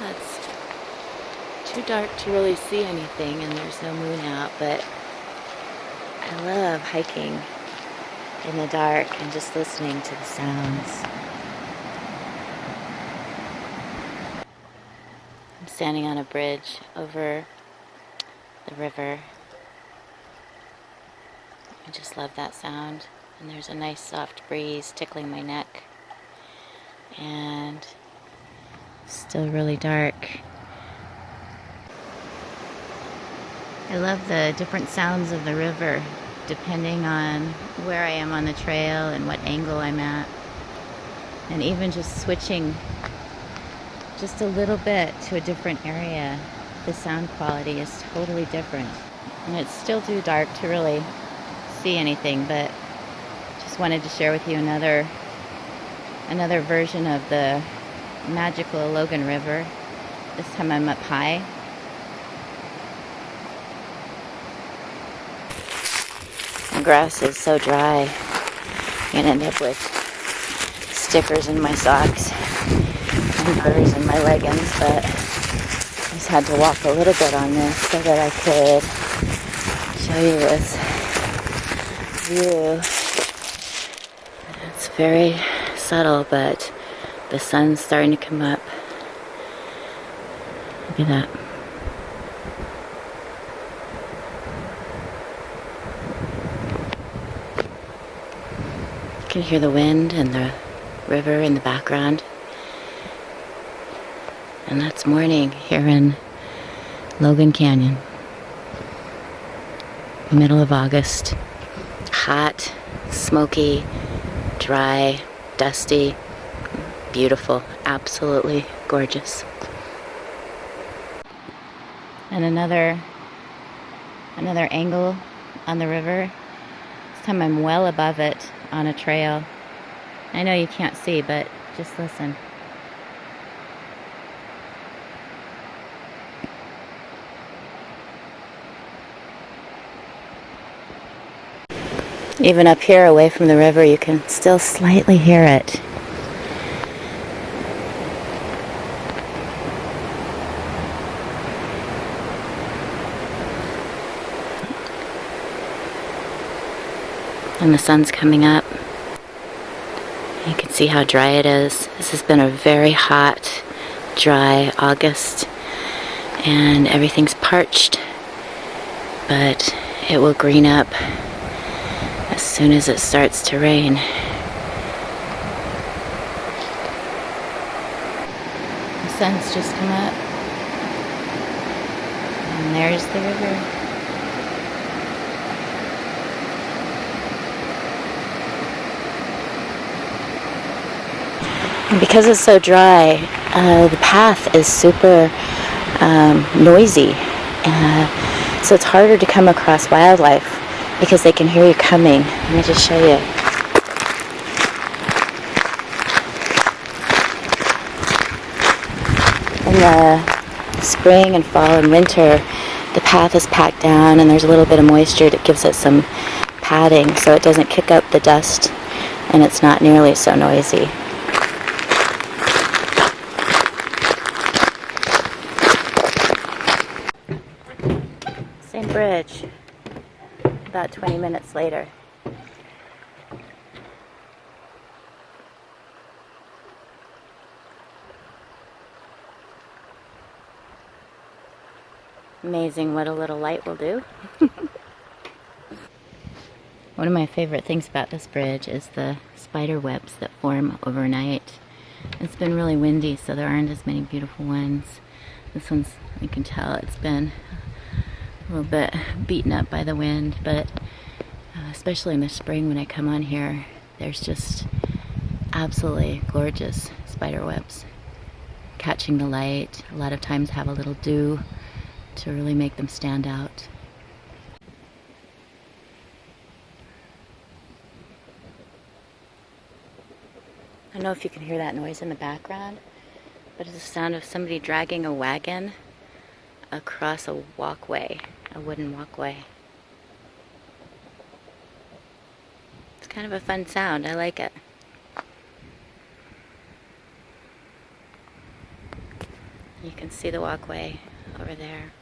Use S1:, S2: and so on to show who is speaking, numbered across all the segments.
S1: It's too dark to really see anything and there's no moon out, but I love hiking in the dark and just listening to the sounds. I'm standing on a bridge over the river. I just love that sound. And there's a nice soft breeze tickling my neck. And still really dark. I love the different sounds of the river depending on where I am on the trail and what angle I'm at. And even just switching just a little bit to a different area, the sound quality is totally different. And it's still too dark to really see anything, but just wanted to share with you another version of the magical Logan River. This time I'm up high. The grass is so dry. I'm gonna end up with stickers in my socks and burrs in my leggings, but I just had to walk a little bit on this so that I could show you this view. It's very subtle, but the sun's starting to come up. Look at that. You can hear the wind and the river in the background. And that's morning here in Logan Canyon. Middle of August. Hot, smoky, dry, dusty, beautiful, absolutely gorgeous. And another angle on the river. This time I'm well above it on a trail. I know you can't see, but just listen. Even up here away from the river, you can still slightly hear it. And the sun's coming up. You can see how dry it is. This has been a very hot, dry August, and everything's parched, but it will green up as soon as it starts to rain. The sun's just come up, and there's the river. And because it's so dry, the path is super noisy, so it's harder to come across wildlife because they can hear you coming. Let me just show you. In the spring and fall and winter, the path is packed down and there's a little bit of moisture that gives it some padding so it doesn't kick up the dust and it's not nearly so noisy. Same bridge, about 20 minutes later. Amazing what a little light will do. One of my favorite things about this bridge is the spider webs that form overnight. It's been really windy, so there aren't as many beautiful ones. This one's, you can tell it's been a little bit beaten up by the wind, but especially in the spring when I come on here, there's just absolutely gorgeous spider webs catching the light. A lot of times have a little dew to really make them stand out. I don't know if you can hear that noise in the background, but it's the sound of somebody dragging a wagon across a walkway, a wooden walkway. It's kind of a fun sound. I like it. You can see the walkway over there.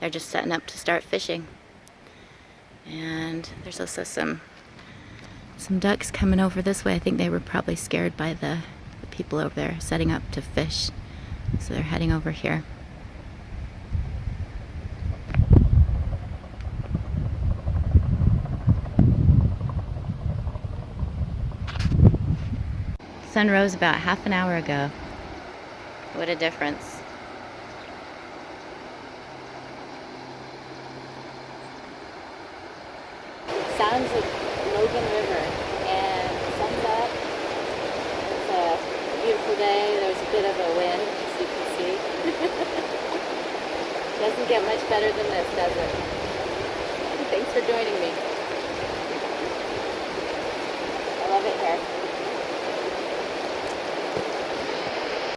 S1: They're just setting up to start fishing. And there's also some ducks coming over this way. I think they were probably scared by the people over there setting up to fish. So they're heading over here. Sun rose about half an hour ago. What a difference. Sounds of Logan River, and the sun's up. It's a beautiful day. There's a bit of a wind, as you can see. Doesn't get much better than this, does it? Thanks for joining me.